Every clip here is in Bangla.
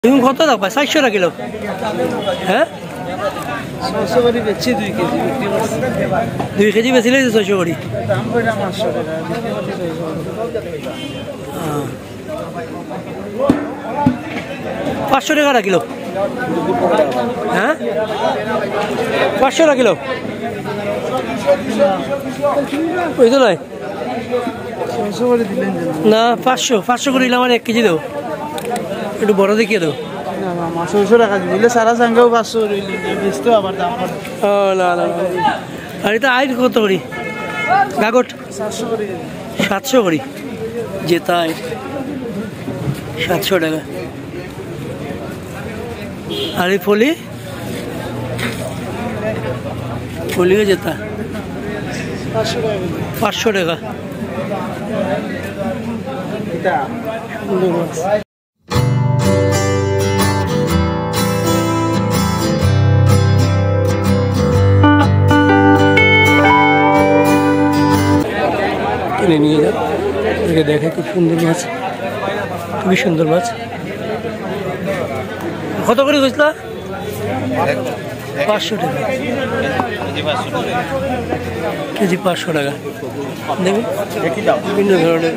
বেগুন কত দাম ভাই? 400 টাকা কিলো। হ্যাঁ 600 করে বেচছি 2 কেজি বিক্রি করছি। 2 কেজি বেচিলে 600 করে। দাম কইরা 500 টাকা বিক্রি করছি 500 টাকা কিলো। হ্যাঁ 500 টাকা কিলো। ওই তো নয় 600 করে দিলেন না 500 করে দিলে আমার 1 কেজি দেবো, একটু বড় দেখিয়ে দেবো। না মামা 600 টাকা দিলে সারা সঙ্গেও 500 রইলি বেচতে আবার দাম বাড়ে। ও না না আর এটা আইট কত করি গাগট? 700 করে 700 করি যেটা 700 টাকা। আর এই ফলি যেটা 500 টাকা 500 টাকা। এটা কিনে নিয়ে যাও, দেখে খুব সুন্দর মাছ, খুবই সুন্দর মাছ। কত করে বুঝলা? 500 টাকা কেজি, 500 টাকা দেখুন বিভিন্ন ধরনের।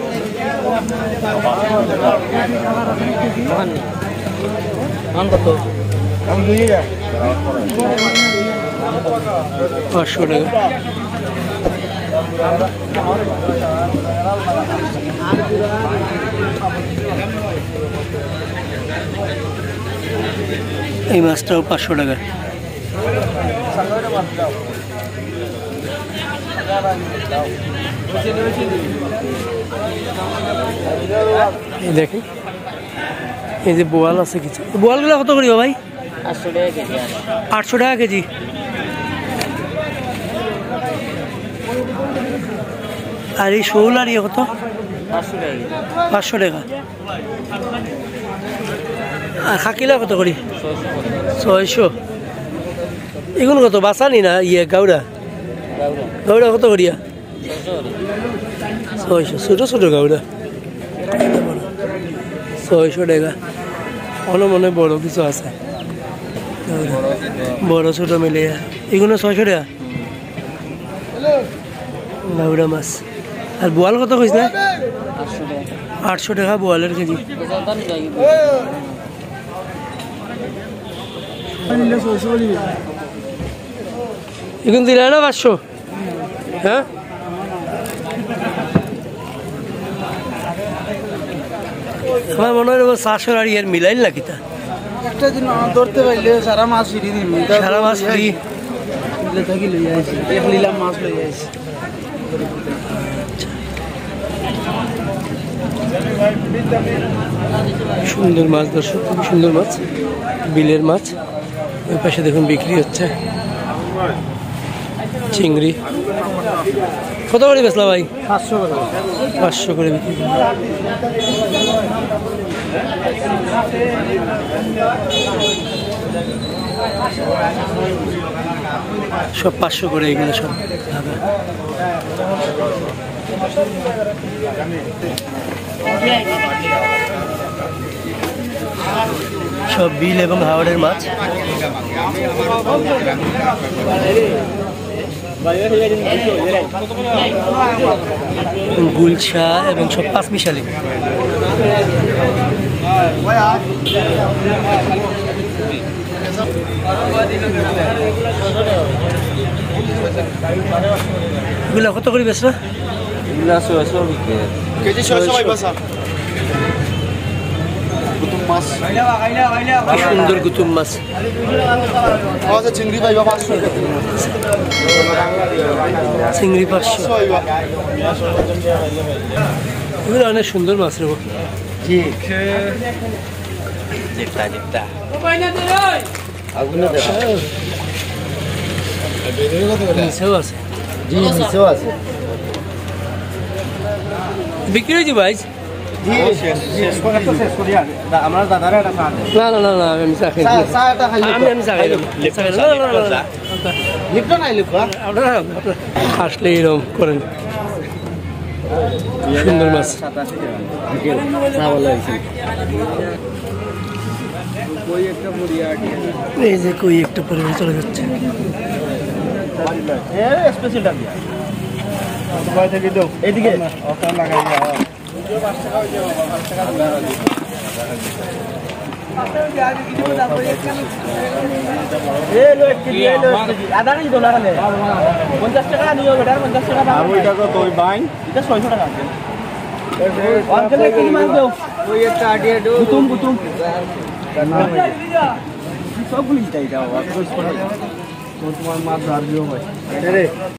500 টাকা। এই মাছটাও 500 টাকা। দেখেন এই যে বোয়াল আছে কিছু, বোয়ালগুলো কত করিব ভাই? 800 টাকা কেজি। 800 টাকা কেজি। আর এই শোল আর ইয়ে কত? 500 টাকা। 500 টাকা। আর খাকিলা কত করি? 600। এগুলো কত বাসানি না ইয়ে গাউরা? গাউরা কত করিয়া? 600। ছোট ছোট গাউরা 600 টাকা। অনেক মনে বড় কিছু আছে, বড় ছোট মিলে এগুলো 600 টাকা গাউরা মাছ। আর বোয়াল কত কইস না? 800 টাকা বোয়ালের কেজি। এখন দিলে না 500? হ্যাঁ আমার মনে হয় 400 আর ইয়ার মিলাইল না কিতা একটা দিন ধরতে পারলে সারা মাছ ফিরি দিন। সারা মাছ ফ্রি থাকি লই আইছি, এক নিলাম মাছ লই আইছি। সুন্দর মাছ দর্শক, খুবই সুন্দর মাছ, বিলের মাছ। ওই পাশে দেখুন বিক্রি হচ্ছে চিংড়ি। কত করে বেচলা ভাই? 500 করে। 500 করে বিক্রি। সব 500 করে এগুলো সব সব বিল এবং হাওড়ের মাছ। গুলশা এবং সব 5 মিশালি। এগুলো কত করে বেচরা? কেজি 600 ভাই বাসা। গুতুম মাছ, কি সুন্দর গুতুম মাছ। আচ্ছা চিংড়ি ভাই 500 টাকা। চিংড়ি 500। এগুলো অনেক সুন্দর মাছ রে। জি জিপটা আগুনে দেখা নিচেও আছে। জি নিচেও আছে। বিক্রি হয়েছে ভাই? জি শেষ করে তো শেষ করি আর আমরা দাদারা এটা খান। না না না না আমি চা খাই। চাটা খাই। আমি চা খাই। লিপটা নাই লিপটা। আপনারা আসলে এরকম করেন। সুন্দর মাছ। চা ভালো হয়েছে। এই যে কই একটা পরিবার চলে যাচ্ছে। এইদিকে আধা কেজি দোলা খালে 50 টাকা নিও বেটার 50 টাকা আর ওইটা কত ওই বাইন এটা 600 টাকা আছে অঞ্চলে কি মাছ দাও ওই একটা আটিয়া দাও গুতুম সবগুলি চাই দাও আর তোমার মাছ আর দিও ভাই